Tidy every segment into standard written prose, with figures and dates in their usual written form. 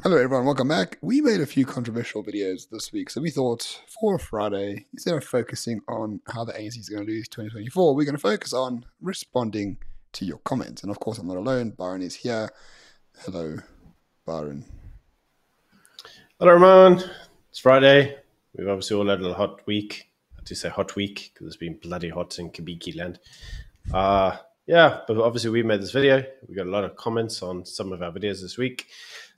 Hello everyone, welcome back. We made a few controversial videos this week, so we thought for Friday, instead of focusing on how the ANC is going to lose 2024, we're going to focus on responding to your comments. And of course, I'm not alone. Byron is here. Hello, Byron. Hello, Ramon. It's Friday. We've obviously all had a hot week. I do say hot week because it's been bloody hot in Kabiki land. Yeah, but obviously we made this video. We got a lot of comments on some of our videos this week.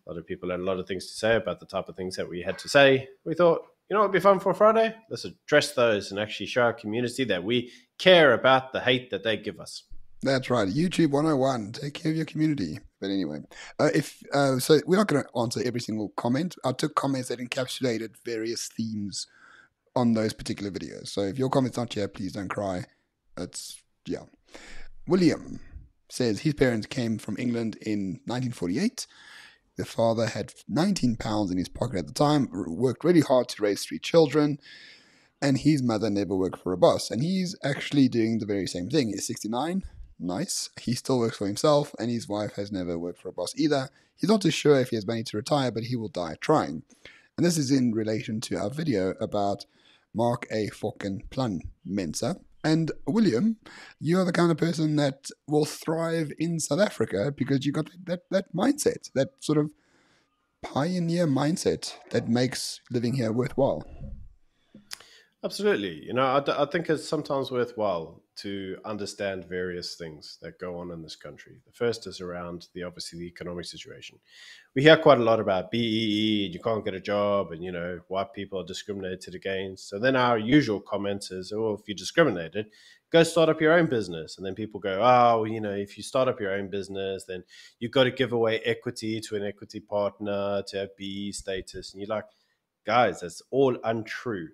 A lot of people had a lot of things to say about the type of things that we had to say. We thought, you know what would be fun for Friday? Let's address those and actually show our community that we care about the hate that they give us. That's right, YouTube 101. Take care of your community. But anyway, so we're not going to answer every single comment. I took comments that encapsulated various themes on those particular videos. So if your comment's not here, please don't cry. Yeah. William says his parents came from England in 1948. The father had £19 in his pocket at the time, worked really hard to raise 3 children, and his mother never worked for a boss. And he's actually doing the very same thing. He's 69. Nice. He still works for himself, and his wife has never worked for a boss either. He's not too sure if he has money to retire, but he will die trying. And this is in relation to our video about Mark a fucking plan, Mensa. And William, you are the kind of person that will thrive in South Africa because you got that mindset, that sort of pioneer mindset that makes living here worthwhile. Absolutely. You know, I think it's sometimes worthwhile to understand various things that go on in this country. The first is around obviously the economic situation. We hear quite a lot about BEE and you can't get a job and, you know, white people are discriminated against. So then our usual comment is, oh, if you're discriminated, go start up your own business. And then people go, oh, you know, if you start up your own business, then you've got to give away equity to an equity partner to have BEE status. And you're like, guys, that's all untrue.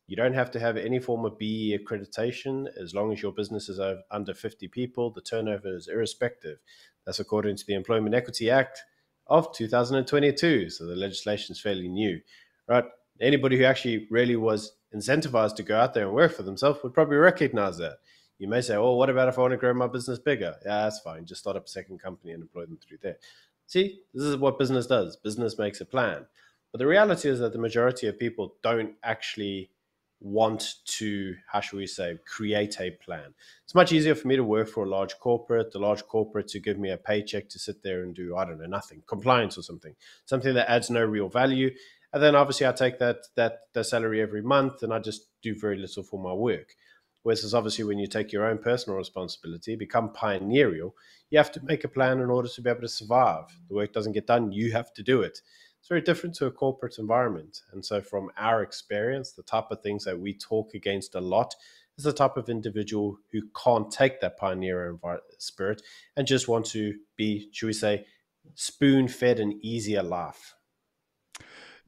You don't have to have any form of BE accreditation as long as your business is under 50 people. The turnover is irrespective. That's according to the Employment Equity Act of 2022. So the legislation is fairly new, right? Anybody who actually really was incentivized to go out there and work for themselves would probably recognize that. You may say, well, what about if I want to grow my business bigger? Yeah, that's fine. Just start up a second company and employ them through there. See, this is what business does. Business makes a plan. But the reality is that the majority of people don't actually want to, how should we say, create a plan. It's much easier for me to work for a large corporate, to give me a paycheck to sit there and do, I don't know, nothing, compliance or something that adds no real value. And then obviously I take that salary every month and I just do very little for my work. Whereas obviously when you take your own personal responsibility, become pioneerial, you have to make a plan in order to be able to survive. The work doesn't get done, you have to do it. It's very different to a corporate environment. And so from our experience, the type of things that we talk against a lot is the type of individual who can't take that pioneer spirit and just want to be, should we say, spoon-fed an easier life.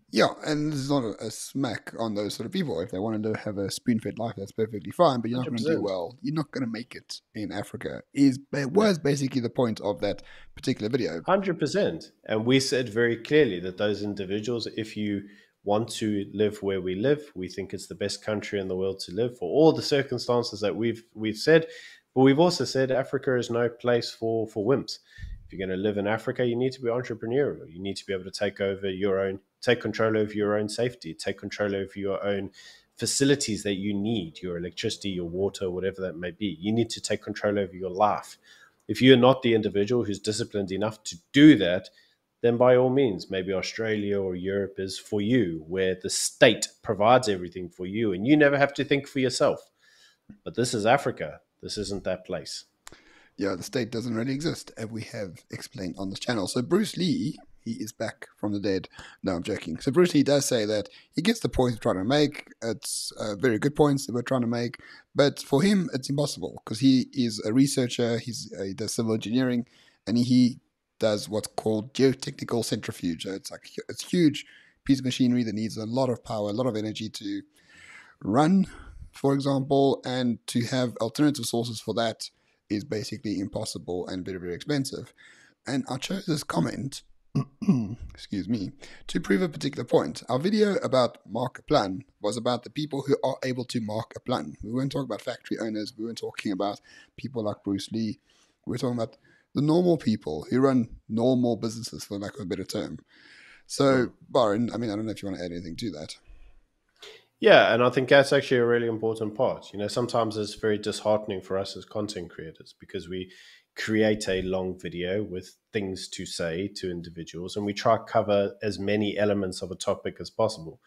Yeah, and this is not a smack on those sort of people. If they wanted to have a spoon-fed life, that's perfectly fine, but you're not going to do 100%. well. You're not going to make it in Africa. It was basically the point of that particular video. 100%. And we said very clearly that those individuals, if you want to live where we live, we think it's the best country in the world to live for all the circumstances that we've said. But we've also said Africa is no place for wimps. If you're going to live in Africa, you need to be entrepreneurial. You need to be able to take control over your own safety, take control over your own facilities that you need, your electricity, your water, whatever that may be. You need to take control over your life. If you're not the individual who's disciplined enough to do that, then by all means, maybe Australia or Europe is for you, where the state provides everything for you and you never have to think for yourself. But this is Africa. This isn't that place. Yeah, the state doesn't really exist, as we have explained on this channel. So Bruce Lee, he is back from the dead. No, I'm joking. So Bruce Lee does say that he gets the points we're trying to make. It's very good points that we're trying to make. But for him, it's impossible because he is a researcher. He does civil engineering, and he does what's called geotechnical centrifuge. So it's a huge piece of machinery that needs a lot of power, a lot of energy to run, for example, and to have alternative sources for that is basically impossible and very, very expensive. And I chose this comment, excuse me, to prove a particular point. Our video about mark a plan was about the people who are able to mark a plan. We weren't talking about factory owners. We weren't talking about people like Bruce Lee. We were talking about the normal people who run normal businesses, for lack of a better term. So, Mm. Byron, I mean, I don't know if you want to add anything to that. Yeah, and I think that's actually a really important part. You know, sometimes it's very disheartening for us as content creators because we create a long video with things to say to individuals and we try to cover as many elements of a topic as possible.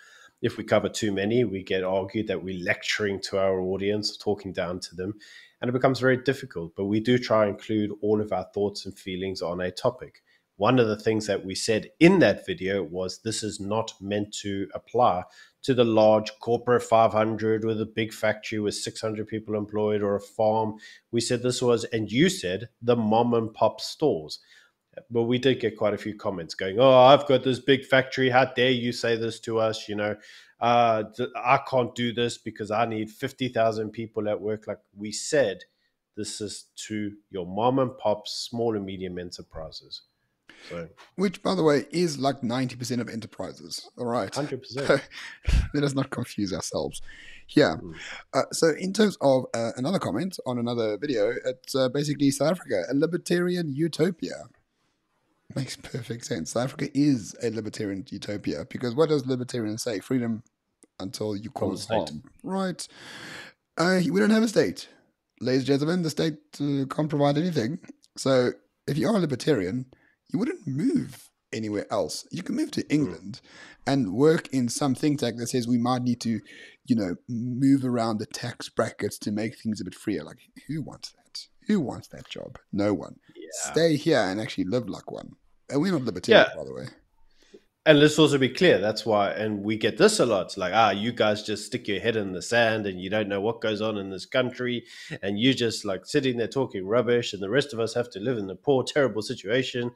If we cover too many, we get argued that we're lecturing to our audience, talking down to them, and it becomes very difficult. But we do try and include all of our thoughts and feelings on a topic. One of the things that we said in that video was this is not meant to apply to the large corporate 500 with a big factory with 600 people employed or a farm. We said this was, and you said, the mom and pop stores. But we did get quite a few comments going, oh, I've got this big factory. How dare you say this to us? You know, I can't do this because I need 50,000 people at work. Like we said, this is to your mom and pop, small and medium enterprises. So Which, by the way, is like 90% of enterprises. All right. 100%. Let us not confuse ourselves. Yeah. Mm. So, in terms of another comment on another video, it's basically South Africa, a libertarian utopia. Makes perfect sense. South Africa is a libertarian utopia because what does libertarian say? Freedom until you From the cause state. harm. Right. We don't have a state. Ladies and gentlemen, the state can't provide anything. So, if you are a libertarian, you wouldn't move anywhere else. You can move to Mm. England and work in some think tank that says we might need to, move around the tax brackets to make things a bit freer. Like, who wants that? Who wants that job? No one. Yeah. Stay here and actually live like one. And we're not Yeah. libertarians, by the way. And let's also be clear, that's why, and we get this a lot. It's like, you guys just stick your head in the sand and you don't know what goes on in this country. And you just like sitting there talking rubbish, and the rest of us have to live in a poor, terrible situation.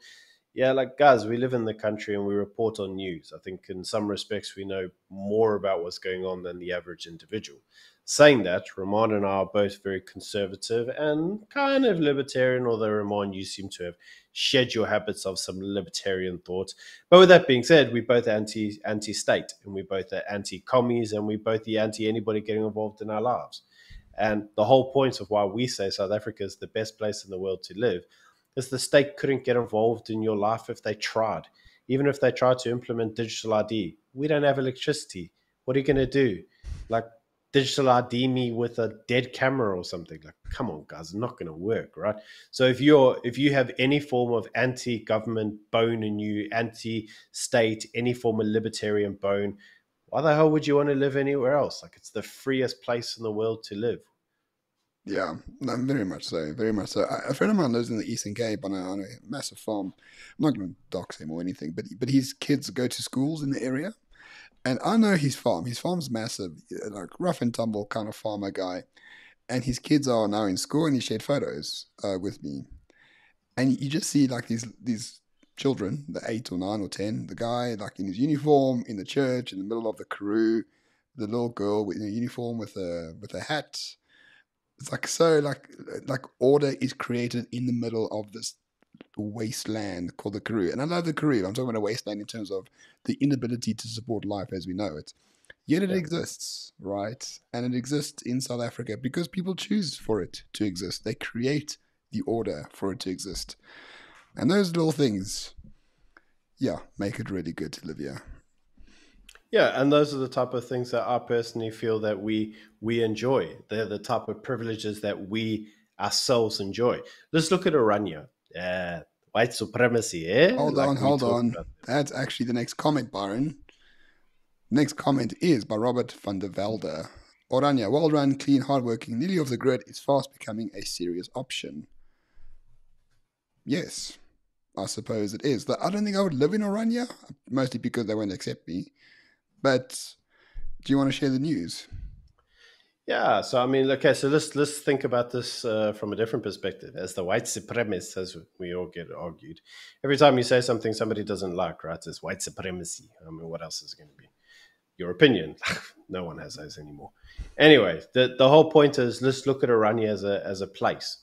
Yeah, like guys, we live in the country and we report on news. I think in some respects we know more about what's going on than the average individual. Saying that, Ramon and I are both very conservative and kind of libertarian, although Ramon, you seem to have shed your habits of some libertarian thought. But with that being said, we both anti state and we both are anti commies and we both the anti anybody getting involved in our lives. And the whole point of why we say South Africa is the best place in the world to live is the state couldn't get involved in your life if they tried. Even if they tried to implement digital ID, we don't have electricity. What are you going to do? Like digital ID me with a dead camera or something? Like, come on, guys, it's not going to work, right? So if you have any form of anti-government bone in you, anti-state, any form of libertarian bone, why the hell would you want to live anywhere else? Like it's the freest place in the world to live. Yeah, no, very much so. Very much so. A friend of mine lives in the Eastern Cape on a massive farm. I'm not going to dox him or anything, but his kids go to schools in the area, and I know his farm. His farm's massive, like rough and tumble kind of farmer guy. And his kids are now in school, and he shared photos with me. And you just see like these children, the 8 or 9 or 10, the guy like in his uniform in the church in the middle of the Karoo, the little girl in a uniform with a hat. It's like so like order is created in the middle of this wasteland called the Karoo. And I love the Karoo. I'm talking about a wasteland in terms of the inability to support life as we know it. Yet it Yeah. exists, right? And it exists in South Africa because people choose for it to exist. They create the order for it to exist. And those little things, yeah, make it really good to live here. Yeah, and those are the type of things that I personally feel that we enjoy. They're the type of privileges that we ourselves enjoy. Let's look at Orania. White supremacy, eh? Like we Hold talk on. about. That's actually the next comment, Byron. Next comment is by Robert van der Velde. Orania, well run, clean, hardworking, nearly off the grid, is fast becoming a serious option. Yes, I suppose it is. I don't think I would live in Orania, mostly because they won't accept me. But do you want to share the news? Yeah, so I mean, okay, so let's think about this from a different perspective. As the white supremacist, as we all get argued, every time you say something somebody doesn't like, right? It's white supremacy. I mean, what else is it going to be? Your opinion. No one has those anymore. Anyway, the whole point is let's look at Orania as a place.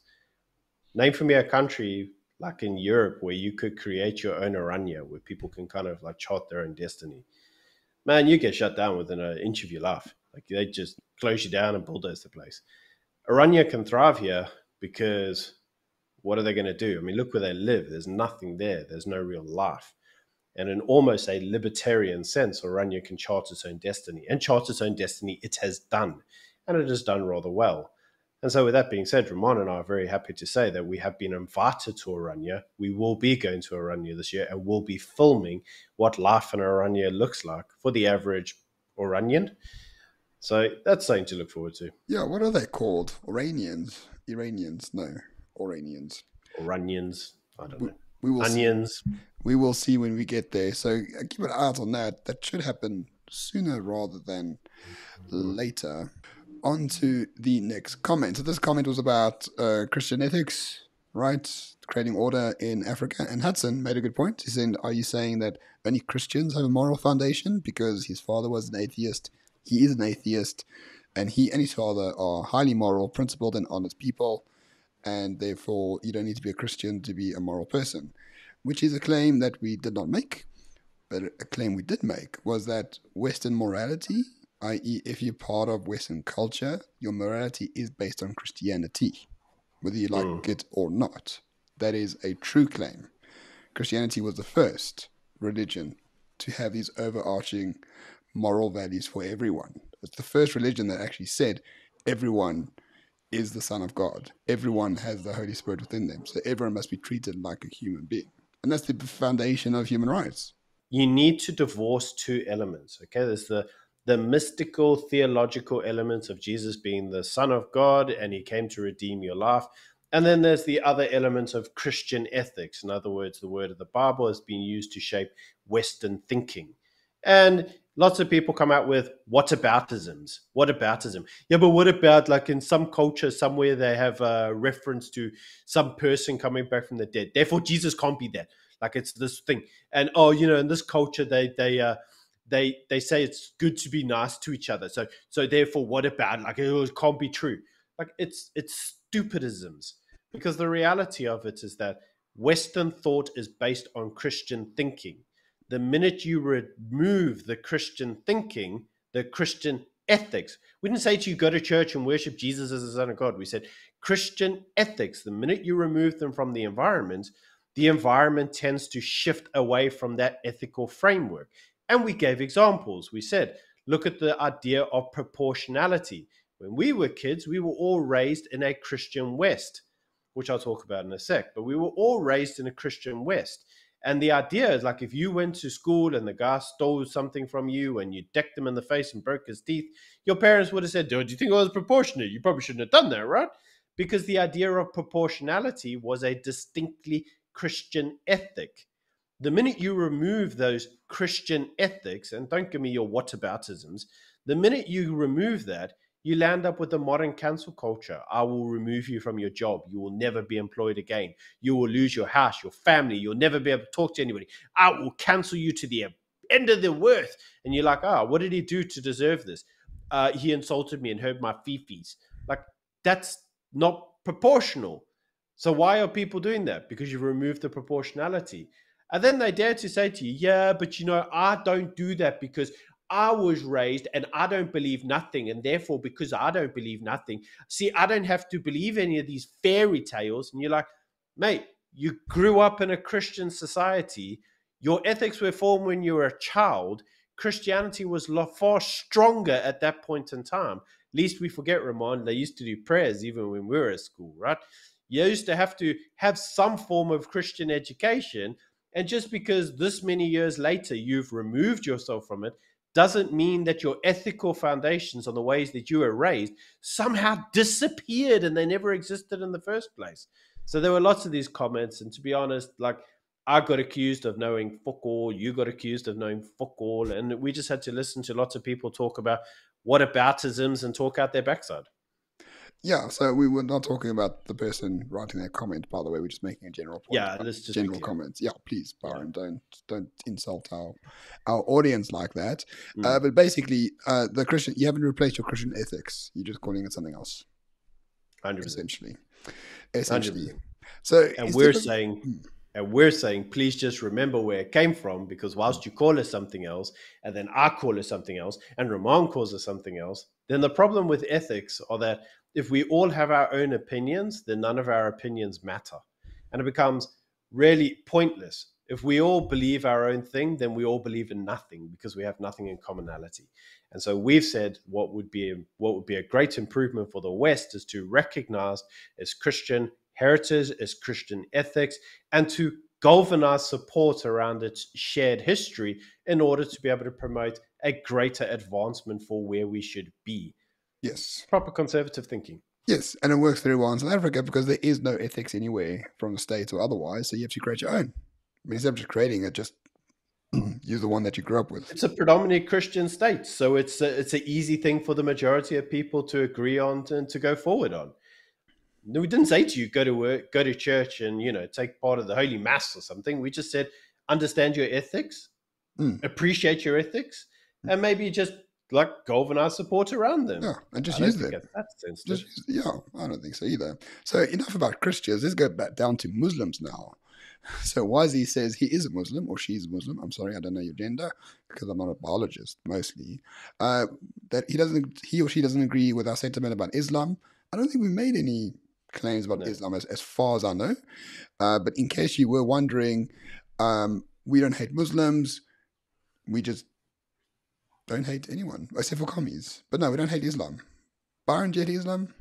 Name for me a country like in Europe where you could create your own Orania, where people can kind of like chart their own destiny. Man, you get shut down within an inch of your life. Like they just close you down and bulldoze the place. Orania can thrive here because what are they going to do? I mean, look where they live. There's nothing there. There's no real life. And in almost a libertarian sense, Orania can chart its own destiny. And chart its own destiny it has done. And it has done rather well. And so with that being said, Ramon and I are very happy to say that we have been invited to Orania. We will be going to Orania this year and we'll be filming what life in Orania looks like for the average Oranian. So that's something to look forward to. Yeah, what are they called? Iranians? Iranians? No, Oranians. Oranians, I don't know. We will Onions. see. We will see when we get there. So keep an eye out on that. That should happen sooner rather than later. On to the next comment. So this comment was about Christian ethics, right? Creating order in Africa. And Hudson made a good point. He said, are you saying that only Christians have a moral foundation because his father was an atheist? He is an atheist, and he and his father are highly moral, principled, and honest people, and therefore you don't need to be a Christian to be a moral person, which is a claim that we did not make. But a claim we did make was that Western morality, i.e., if you're part of Western culture, your morality is based on Christianity, whether you like it or not. That is a true claim. Christianity was the first religion to have these overarching moral values for everyone. It's the first religion that actually said everyone is the Son of God. Everyone has the Holy Spirit within them. So everyone must be treated like a human being. And that's the foundation of human rights. You need to divorce two elements. Okay, there's the mystical, theological elements of Jesus being the Son of God and he came to redeem your life. And then there's the other elements of Christian ethics. In other words, the word of the Bible has been used to shape Western thinking. And lots of people come out with whataboutisms. Whataboutism. Yeah, but what about like in some culture somewhere they have a reference to some person coming back from the dead. Therefore, Jesus can't be that. Like it's this thing. And in this culture they say it's good to be nice to each other. So therefore, what about like it can't be true? Like it's stupidisms. Because the reality of it is that Western thought is based on Christian thinking. The minute you remove the Christian thinking, the Christian ethics, we didn't say to you go to church and worship Jesus as the Son of God. We said Christian ethics. The minute you remove them from the environment tends to shift away from that ethical framework. And we gave examples. We said, look at the idea of proportionality. When we were kids, we were all raised in a Christian West, which I'll talk about in a sec, but we were all raised in a Christian West. And the idea is like if you went to school and the guy stole something from you and you decked him in the face and broke his teeth, your parents would have said, do you think it was proportionate? You probably shouldn't have done that, right? Because the idea of proportionality was a distinctly Christian ethic. The minute you remove those Christian ethics, and don't give me your whataboutisms, the minute you remove that, you land up with a modern cancel culture. I will remove you from your job. You will never be employed again. You will lose your house, your family. You'll never be able to talk to anybody. I will cancel you to the end of the earth. And you're like, what did he do to deserve this? He insulted me and hurt my fifis. Like, that's not proportional. So why are people doing that? Because you've removed the proportionality. And then they dare to say to you, yeah, but I don't do that because I was raised and I don't believe nothing. And therefore, because I don't believe nothing, see, I don't have to believe any of these fairy tales. And you're like, mate, you grew up in a Christian society. Your ethics were formed when you were a child. Christianity was far stronger at that point in time. Least we forget, Ramon, they used to do prayers even when we were at school, right? You used to have some form of Christian education. And just because this many years later you've removed yourself from it, doesn't mean that your ethical foundations on the ways that you were raised somehow disappeared and they never existed in the first place. So there were lots of these comments. And to be honest, like I got accused of knowing fuck all, you got accused of knowing fuck all. And we just had to listen to lots of people talk about whataboutisms and talk out their backside. Yeah, so we were not talking about the person writing that comment, by the way. We're just making a general point. Yeah, let's just general comments. Yeah, please, Byron, don't insult our audience like that. But basically, the Christian, you haven't replaced your Christian ethics. You're just calling it something else. 100%. Essentially. 100%. So, and we're saying, please just remember where it came from, because whilst you call it something else, and then I call it something else, and Ramon calls it something else, then the problem with ethics are that if we all have our own opinions, then none of our opinions matter. And it becomes really pointless. If we all believe our own thing, then we all believe in nothing because we have nothing in commonality. And so we've said what would be a great improvement for the West is to recognize its Christian heritage, its Christian ethics, and to galvanize support around its shared history in order to be able to promote a greater advancement for where we should be. Yes. Proper conservative thinking. Yes, and it works very well in South Africa because there is no ethics anywhere from the States or otherwise, so you have to create your own. I mean, instead of just creating it, just use the one that you grew up with. It's a predominantly Christian state, so it's an easy thing for the majority of people to agree on and to go forward on. We didn't say to you go to work, go to church, and take part of the Holy Mass or something. We just said understand your ethics, appreciate your ethics, and maybe just like galvanize support around them. Yeah, and just I use don't them. think that's sensitive. Yeah, I don't think so either. So enough about Christians. Let's go back down to Muslims now. So YZ says he is a Muslim or she's a Muslim. I'm sorry, I don't know your gender because I'm not a biologist mostly. That he or she doesn't agree with our sentiment about Islam. I don't think we made any claims about Islam as far as I know. But in case you were wondering, we don't hate Muslims. We just don't hate anyone except for commies. But no, we don't hate Islam. Byron, do you hate Islam?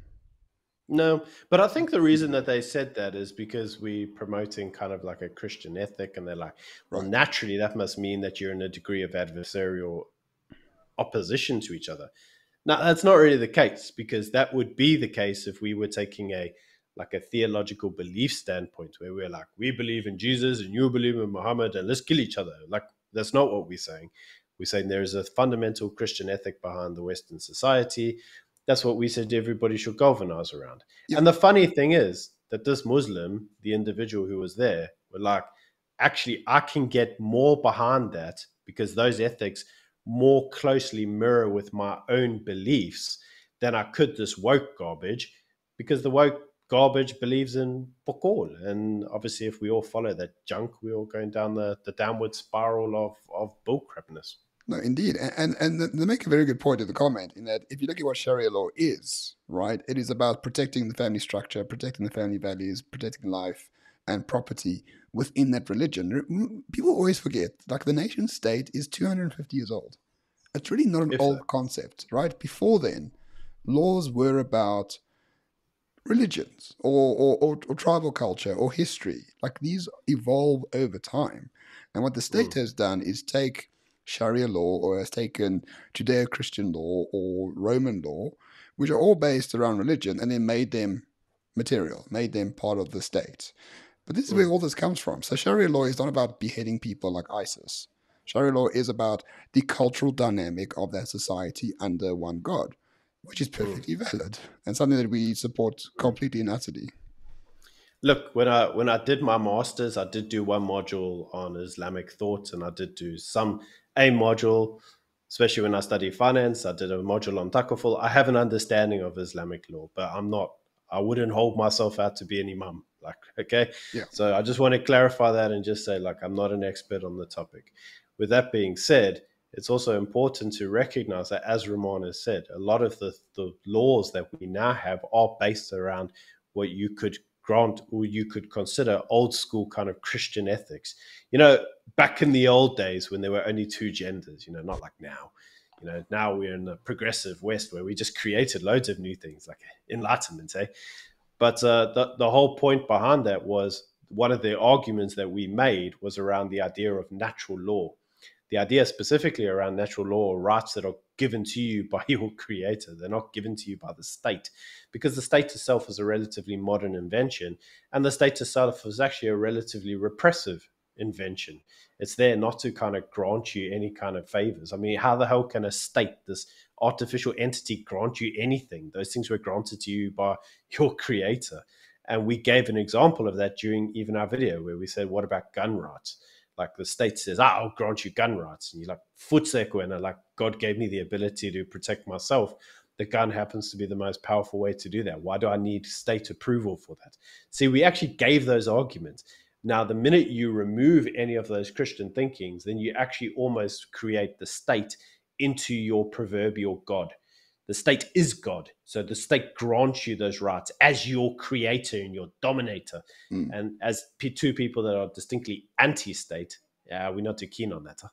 No, but I think the reason that they said that is because we're promoting kind of like a Christian ethic, and they're like, well, naturally, that must mean that you're in a degree of adversarial opposition to each other. Now, that's not really the case, because that would be the case if we were taking a theological belief standpoint where we're like, we believe in Jesus and you believe in Muhammad and let's kill each other. Like, that's not what we're saying. We're saying there is a fundamental Christian ethic behind the Western society. That's what we said everybody should galvanize around. Yeah. And the funny thing is that this Muslim, the individual who was there, were like, actually, I can get more behind that because those ethics more closely mirror with my own beliefs than I could this woke garbage, because the woke garbage believes in fuck all. And obviously, if we all follow that junk, we're all going down the downward spiral of bullcrapness. No, indeed. And they make a very good point in the comment in that if you look at what Sharia law is, right, it is about protecting the family structure, protecting the family values, protecting life and property within that religion. People always forget, like, the nation state is 250 years old. It's really not an old concept, right? Before then, laws were about religions or tribal culture or history. Like, these evolve over time. And what the state has done is take Sharia law, or has taken Judeo-Christian law or Roman law, which are all based around religion, and then made them material, made them part of the state. But this is where all this comes from. So Sharia law is not about beheading people like ISIS. Sharia law is about the cultural dynamic of that society under one God, which is perfectly valid and something that we support completely and utterly. Look, when I did my master's, I did do one module on Islamic thought, and I did do a module, especially when I studied finance. I did a module on takaful. I have an understanding of Islamic law, but I wouldn't hold myself out to be an imam. Like, okay. Yeah. So I just want to clarify that and just say, like, I'm not an expert on the topic. With that being said, it's also important to recognize that, as Ramon has said, a lot of the laws that we now have are based around what you could grant or you could consider old school kind of Christian ethics. Back in the old days when there were only two genders, not like now. Now we're in the progressive West where we just created loads of new things, like enlightenment, eh? But the whole point behind that was, one of the arguments that we made was around the idea of natural law. The idea specifically around natural law, or rights that are given to you by your creator. They're not given to you by the state, because the state itself is a relatively modern invention, and the state itself is actually a relatively repressive invention. It's there not to kind of grant you any kind of favors. I mean, how the hell can a state, this artificial entity, grant you anything? Those things were granted to you by your creator. And we gave an example of that during even our video, where we said, what about gun rights? Like, the state says, I'll grant you gun rights. And you're like, futseko, like, God gave me the ability to protect myself. The gun happens to be the most powerful way to do that. Why do I need state approval for that? See, we actually gave those arguments. Now, the minute you remove any of those Christian thinkings, then you actually almost create the state into your proverbial God. The state is God. So the state grants you those rights as your creator and your dominator. Mm. And as two people that are distinctly anti-state, we're not too keen on that. Huh?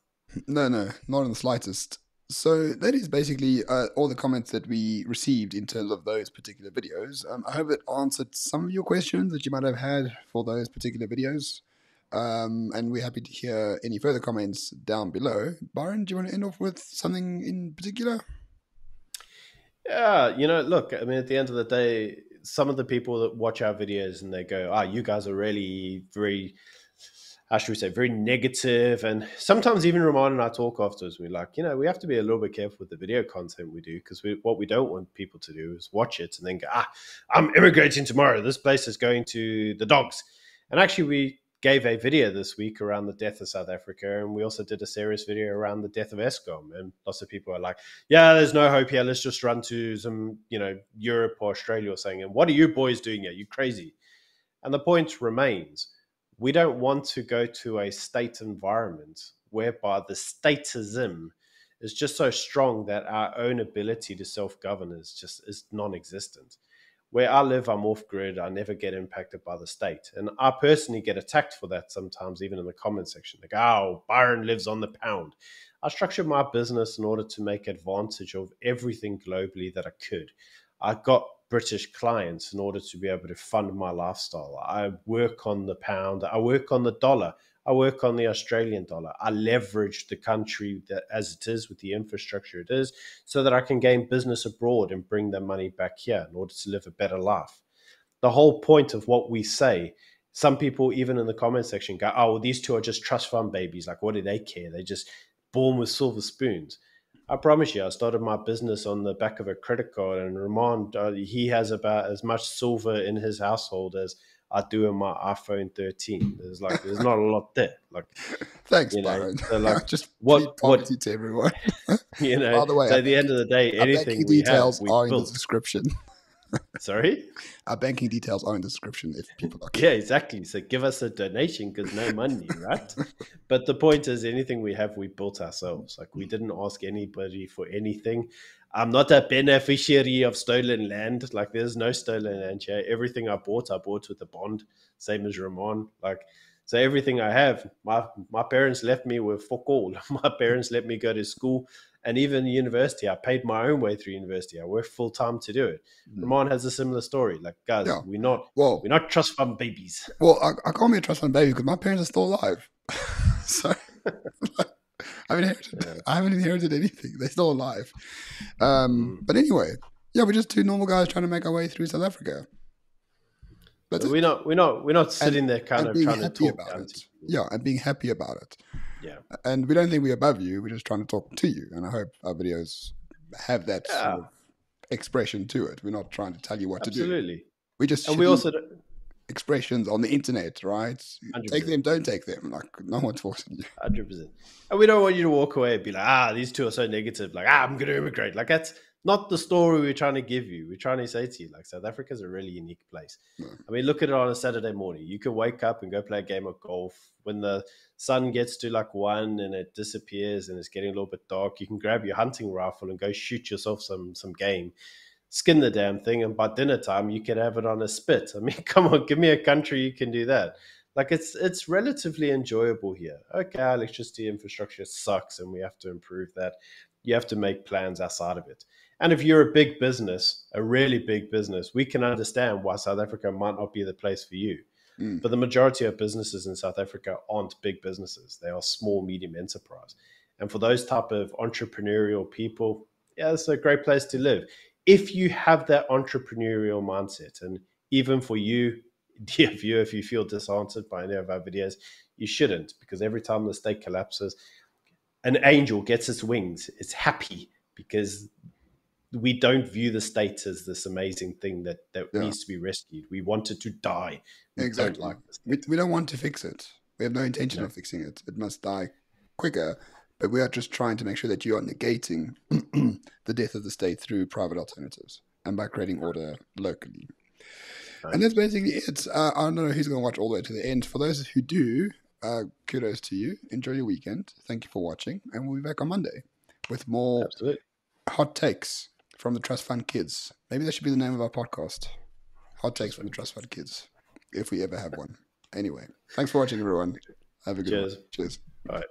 No, not in the slightest. So that is basically all the comments that we received in terms of those particular videos. I hope it answered some of your questions that you might have had for those particular videos. And we're happy to hear any further comments down below. Byron, do you want to end off with something in particular? Yeah, look, I mean, at the end of the day, some of the people that watch our videos and they go, you guys are really very, how should we say, very negative. And sometimes even Ramon and I talk afterwards. We're like, we have to be a little bit careful with the video content we do, because what we don't want people to do is watch it and then go, I'm immigrating tomorrow. This place is going to the dogs. And actually, we gave a video this week around the death of South Africa, and we also did a serious video around the death of Eskom. And lots of people are like, yeah, there's no hope here. Let's just run to some, Europe or Australia or something. And what are you boys doing here? You crazy. And the point remains, we don't want to go to a state environment whereby the statism is just so strong that our own ability to self-govern is non-existent. Where I live, I'm off grid. I never get impacted by the state. And I personally get attacked for that sometimes, even in the comment section. Like, Byron lives on the pound. I structured my business in order to make advantage of everything globally that I could. I got British clients in order to be able to fund my lifestyle. I work on the pound. I work on the dollar. I work on the Australian dollar. I leverage the country that as it is with the infrastructure it is, so that I can gain business abroad and bring their money back here in order to live a better life. The whole point of what we say, some people even in the comment section go, well, these two are just trust fund babies. Like, what do they care? They just born with silver spoons. I promise you, I started my business on the back of a credit card, and Ramon, he has about as much silver in his household as I do in my iPhone 13. There's not a lot there. Like, Thanks, Byron. So like, just what poverty to everyone. By the way, so at the end of the day, anything we have, we are in the built. description. Sorry? Our banking details are in the description if people are Yeah, exactly. So give us a donation, because no money, right? But the point is, anything we have, we built ourselves. Like, we didn't ask anybody for anything. I'm not a beneficiary of stolen land. Like, there's no stolen land here. Everything I bought with a bond, same as Ramon. Like, so everything I have, my parents left me with fuck all. My parents let me go to school. And even university, I paid my own way through university. I worked full time to do it. Ramon has a similar story. Like, guys, we're not trust fund babies. Well, I can't be a trust fund baby because my parents are still alive. So I haven't inherited anything. They're still alive. But anyway, we're just two normal guys trying to make our way through South Africa. But we're not sitting there kind of trying to talk about it. And being happy about it. Yeah. And we don't think we're above you. We're just trying to talk to you. And I hope our videos have that sort of expression to it. We're not trying to tell you what to do. Absolutely. We just expressions on the internet, right? 100%. Take them, don't take them. Like, no one's forcing you. 100%. And we don't want you to walk away and be like, these two are so negative. Like, I'm going to immigrate. Like, that's not the story we're trying to give you. We're trying to say to you, like, South Africa is a really unique place. No. I mean, look at it on a Saturday morning. You can wake up and go play a game of golf. When the sun gets to like 1 and it disappears and it's getting a little bit dark, you can grab your hunting rifle and go shoot yourself some game, skin the damn thing, and by dinner time, you can have it on a spit. I mean, come on, give me a country you can do that. Like, it's relatively enjoyable here. Okay, our electricity infrastructure sucks and we have to improve that. You have to make plans outside of it. And if you're a big business, a really big business, we can understand why South Africa might not be the place for you. But the majority of businesses in South Africa aren't big businesses. They are small, medium enterprise. And for those type of entrepreneurial people, it's a great place to live. If you have that entrepreneurial mindset, and even for you, dear viewer, if you feel disanswered by any of our videos, you shouldn't, because every time the state collapses, an angel gets its wings. It's happy because we don't view the state as this amazing thing that needs to be rescued. We want it to die. Exactly. Don't like we don't want to fix it. We have no intention of fixing it. It must die quicker. But we are just trying to make sure that you are negating the death of the state through private alternatives and by creating order locally. Right. And that's basically it. I don't know who's going to watch all the way to the end. For those who do, kudos to you. Enjoy your weekend. Thank you for watching. And we'll be back on Monday with more hot takes. from the Trust Fund Kids. Maybe that should be the name of our podcast. Hot takes from the Trust Fund Kids, if we ever have one. Anyway, thanks for watching, everyone. Have a good one. Cheers. Cheers. Bye.